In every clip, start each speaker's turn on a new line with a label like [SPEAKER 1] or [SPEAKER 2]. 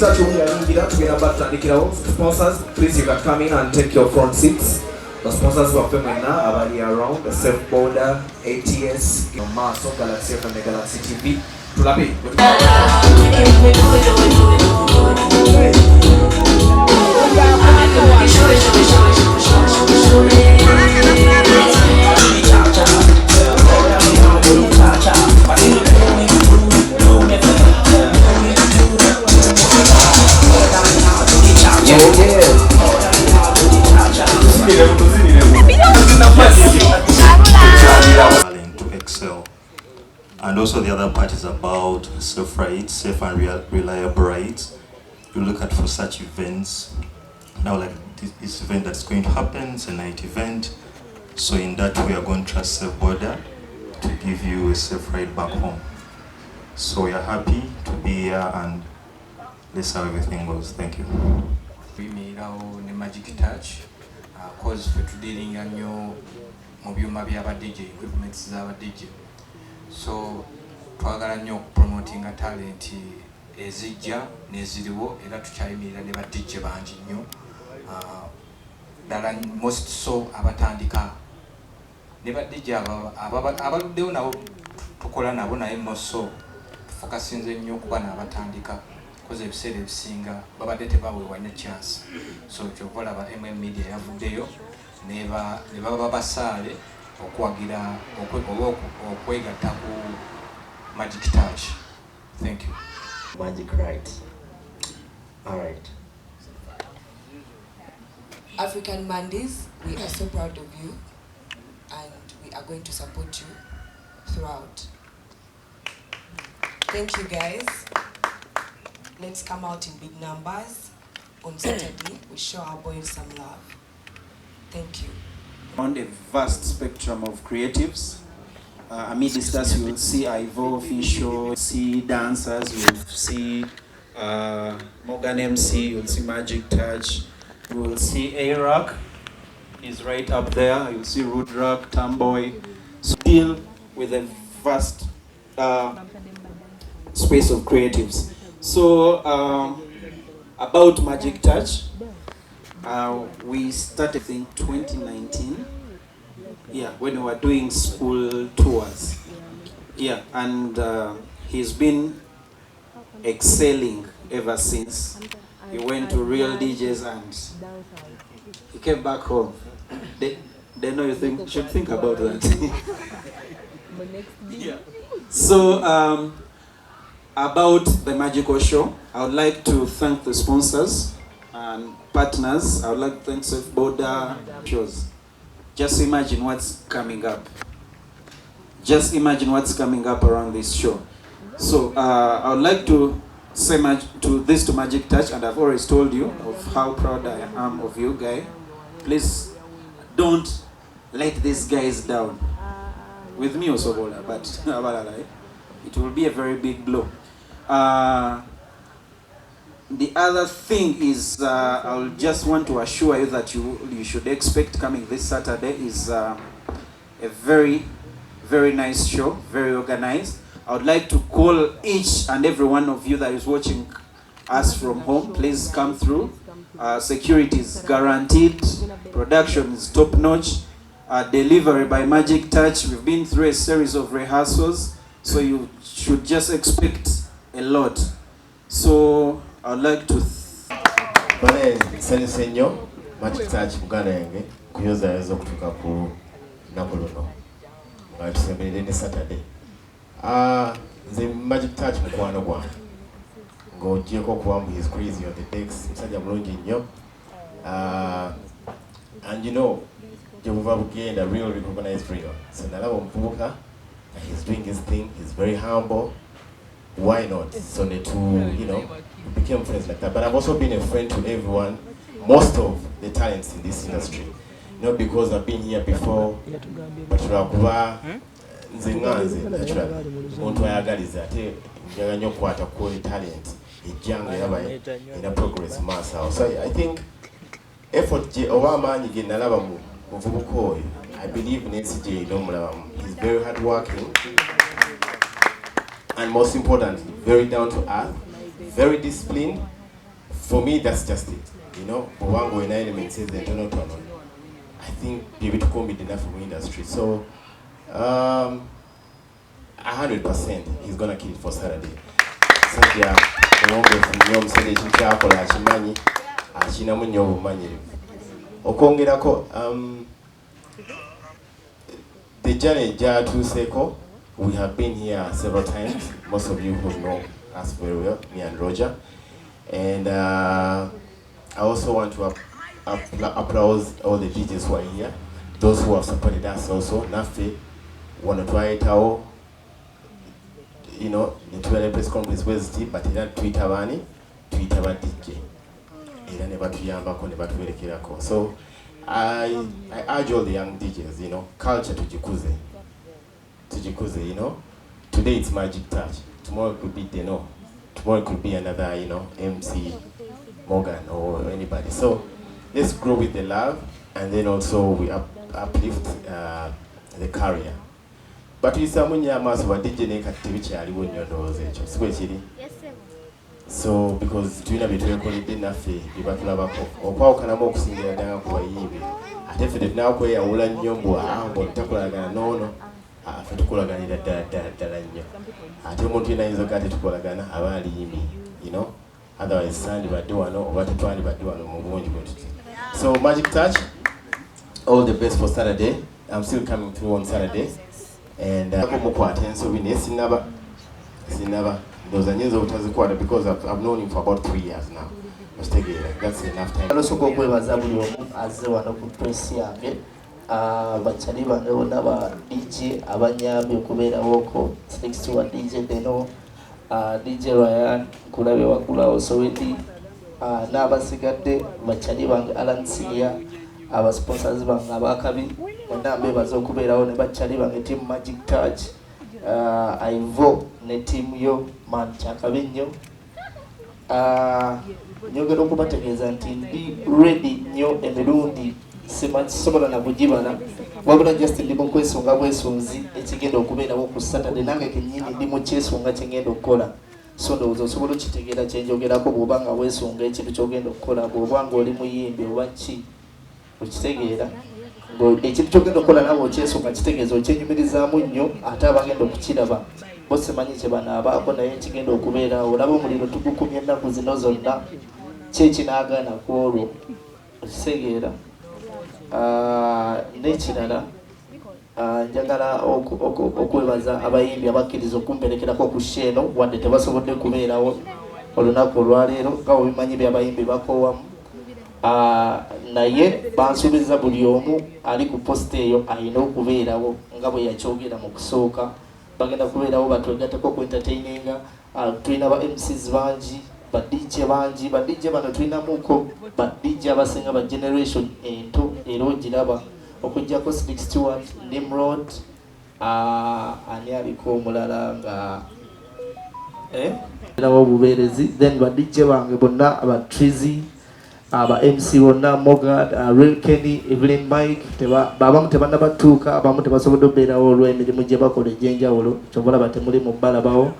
[SPEAKER 1] Touch sponsors, please you can come in and take your front seats. The sponsors were filming now already around the Safe Border, ATS, Maso, Galaxy and the Galaxy TV. Tulapi.
[SPEAKER 2] To excel. And also the other part is about safe rides, safe and reliable rides. You look at for such events. Now like this event that's going to happen, it's a night event. So in that we are going to trust Safe Border to give you a safe ride back home. So we are happy to be here and this is how everything goes. Thank you.
[SPEAKER 3] We made our magic touch cause for dealing on your mobile DJ equipment is our DJ. So twagala nnyo promoting a talent ezijja neziriwo era tukyayimira ne ba DJ bangi nnyo dala most so abatandika ne ba DJ abaluddewo nabo tukola nabo naye most so tufokasinze nnyo kuba n'abatandika koze ebiseera ebisinga babadde tebaweebwa ne chance. So kyova olaba MM Media yavuddeyo ne baba basaale okwagira okwegatta ku Magic Touch. Thank you.
[SPEAKER 4] Magic Ride. All right.
[SPEAKER 5] African Mondays, we are so proud of you and we are going to support you throughout. Thank you guys. Let's come out in big numbers on Saturday. We show our boys some love. Thank you.
[SPEAKER 6] On a vast spectrum of creatives. Amidst us, you will see Ivo Official, you'll see dancers, you'll see Morgan MC, you'll see Magic Touch, you will see A-Rock, he's right up there, you'll see Rudrock, Tomboy. Still with a vast space of creatives. So, about Magic Touch, we started in 2019. Yeah, when we were doing school tours. Yeah, and he's been excelling ever since. He went to real DJs and he came back home. They know you should think about that. Yeah. So, about the magical show, I would like to thank the sponsors and partners. I would like to thank Safe Border shows. Just imagine what's coming up. Just imagine what's coming up around this show. So I would like to say to Magic Touch, and I've always told you of how proud I am of you guys. Please don't let these guys down. With me also, but it will be a very big blow. The other thing is, I'll just want to assure you that you should expect coming this Saturday is a very, very nice show, very organized. I would like to call each and every one of you that is watching us from home, please come through. Security is guaranteed, production is top notch, delivery by Magic Touch. We've been through a series of rehearsals, so you should just expect a lot. So I'd like to
[SPEAKER 4] Senyo Magic Touch Buganda yange kuyoza ezo kutuka ku nakuluno nga tusemberere ne Saturday. The Magic Touch mukwano gwange ng'ogyeko kuba he's crazy on the decks, musajja mulungi nnyo. And you know Jehovah bugenda real recognized real. So nalaba omuvubuka, he's doing his thing, he's very humble. Why not? So we became friends like that. But I've also been a friend to everyone, most of the talents in this industry. Not because I've been here before, but naturally, omuntu ayagaliza ate njaga nnyo okukwata ku talent ejjanga eraba ina progress maaso. So I think effort oba amaanyi ge nalaba mu muvubuka oyo, I believe NCJ n'omulabamu. He's very hard working. And most importantly, very down to earth, very disciplined, for me, that's just it. You know, Wango in elements is the internal tunnel. I think maybe to come enough from industry. So, 100%, he's gonna kill it for Saturday. So yeah, the one from Yom said he travel Ashimani, Ashinamunyo Mani. Okongerako, the journey Jatu Seko, we have been here several times. Most of you who know us very well, me and Roger. And I also want to applaud all the DJs who are here, those who have supported us also. Nafe, want to try it out, you know, the Twitter press conference was deep, but he didn't tweet Havani, tweet about DJ. He never to Yamba, never to Kirako. So I urge all the young DJs, you know, culture to Jikuze, you know. Today it's Magic Touch, tomorrow it could be Deno, tomorrow it could be another, you know, MC Morgan or anybody. So let's grow with the love, and then also we uplift the career. But we say munya maso wa DJ ne katibichi ali wonyo doze echo swechiri. So because tuina bitwe ko lidde nafe bibatulabako okwawukana mu okusingira ddala ku bayimbi ate ffe tetunako eyawula nnyo mbu ngo takolagana noono ffe tukolaganira ddala nnyo ate omuntu yena ayinza okati tukolagana aba aliyimbi, you know, otherwise sandibadde wano oba tetwandibadde wano mu bungi bwe tuti. So Magic Touch, all the best for Saturday. I'm still coming through on Saturday. And sinaba those are news of because I've known him for about 3 years now. That's enough time.
[SPEAKER 7] Also go as one of the press yange bachali bange naba DJ abanyambi okubera woko next to a DJ Deno, DJ Ryan kulabe wakula osowedi n'abasigadde bachali bange Alan Sia aba sponsors bange abakabi ondambe bazokubeerawo ne bachali bange team Magic Touch, Ivo ne team yo man chakabe nnyo. Nyogera okubategeeza nti ndi ready nnyo emirundi sisobola na kugibala wabula just ndi mu kwesunga bwesunzi ekigenda okubeerawo ku Saturday, nange kennyini ndi mu kyesunga kyengenda okukola. So ndowooza osobola okitegeera kyenjogerako bw'oba nga weesunga ekintu kyogenda okukola, bw'oba nga oli muyimbi oba ki okitegeera ekintu kyogenda okukola nawe okyesunga kitegeeza okyenyumirizaamu nnyo ate abagenda okukiraba bo simanyi kye banaabaako naye kigenda okubeerawo. Olaba omuliro tugukumya ennaku zino zonna kyekinaagaana ku olwo okitegeera. N'ekirala njagala okwebaza abayimbi abakkiriza okumperekerako ku sheeno wadde tebasobodde kubeerawo olunaku olwaleero nga bimanyi byabayimbi bakoowamu, naye bansuubiza buli omu ali ku posta eyo alina okubeerawo nga bwe yakyogera mu kusooka. Bagenda kubeerawo batwegateko ku entertaininga. Tulina ba MCs bangi, ba DJ bangi, ba DJ bano tulinamuko ba DJ abasinga ba generation ento era ogiraba okujjako 61 Nimrod, ani aliko omulala nga nawo obubeerezi, then ba DJ bange bonna aba Trizy, aba MC bonna Mogad, Real Kenny, Evelyn Mike, abamu tebannabatuuka, abamu tebasobodde okubeerawo olw'emirimu gye bakola egy'enjawulo kyobola batemuli mu balabawo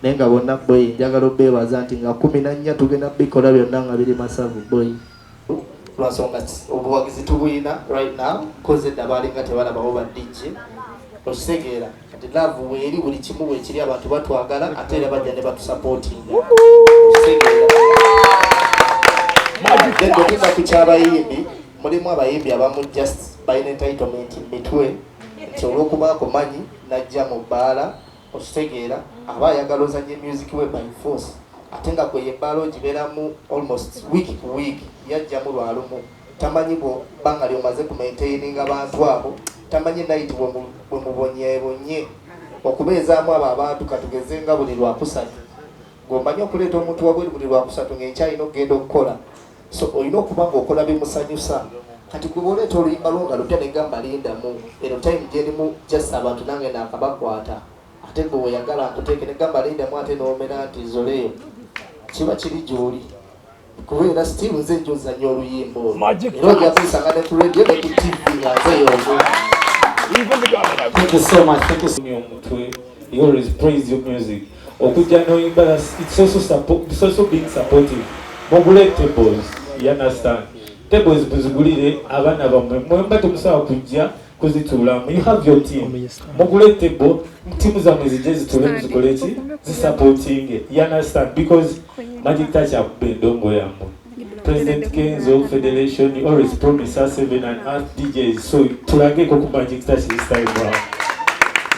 [SPEAKER 7] naye nga bonna boy njagala obeebaza nti nga 14 tugenda bikola byonna nga biri masavu boy lwasonga obuwagizi tubuyina right now koze edda baalinga tebalabawo ba DJ okitegeera kati love weeri buli kimu bwekiri abantu batwagala ate era bajja ne batusupportinga okitegeera. Tugenda ku ky'abayimbi, mulimu abayimbi abamu just balina entitlement mitwe nti olw'okubaako manyi najja mu bbaala okitegeera aba ayagala ozanye music we by force ate nga kwe yebbaala ogibeeramu almost week ku week yajjamu lwalumu tamanyi bw'oba nga lyomaze ku maintaininga abantu abo, tamanyi night bwe mubonyeebonye okubeezaamu abo abantu katugeze nga buli lwakusatu ng'omanyi okuleeta omuntu wabweri buli lwakusatu ng'enkyalina okugenda okukola. So olina okuba ng'okola bimusanyusa. Kati gwe bw'oleeta oluyimba lwo nga lutya negamba lindamu ero time gyerimu just abantu nange naakabakwata ate gwe weyagala nkuteeke negamba lindamu ate n'omera nti zoleyo kiba kiri gy'oli kubeera still nze njozanya oluyimba olwo era ojjakuyisanga ne ku radio ne ku TV nga nzeyongo.
[SPEAKER 8] Thank you so much. Thank you so much. You always praise your music. Okujja noyimba, it's also being supportive. mugule tables, you understand? Tables muzigulire abana bamwe mwemba temusawa kujja kuzitulamu. You have your team. Mugule table, timu zamwe zijje zitule muzikole ki zisupporting. You understand? Because Magic Touch akubendongo yamwe. President Kenzo Federation, you always promise us 7 and 8 DJs, so tulage ku Magic Touch this time around.